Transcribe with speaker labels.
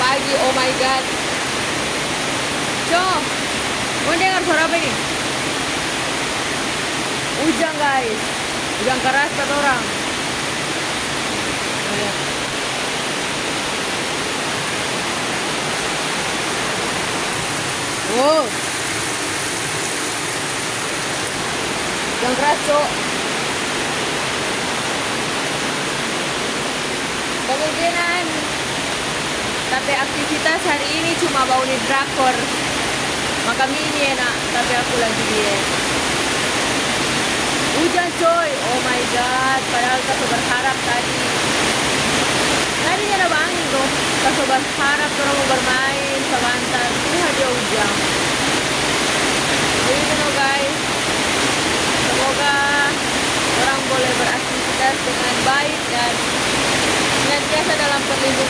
Speaker 1: pagi. Oh my god. Cow, mau dengar suara apa ini? Hujan guys. Hujan keras kata orang. Lihat. Wow. Hujan keras, Cok. Kemungkinan tapi aktivitas hari ini cuma baunin drakor. Makan mie enak, tapi aku lagi diet. Hujan coy, oh my god. Padahal kita berharap tadi ada angin tuh. Kita berharap orang mau bermain sebentar. Ini hanya hujan. Jadi you guys, semoga orang boleh beraktivitas dengan baik dan senantiasa dalam perlindungan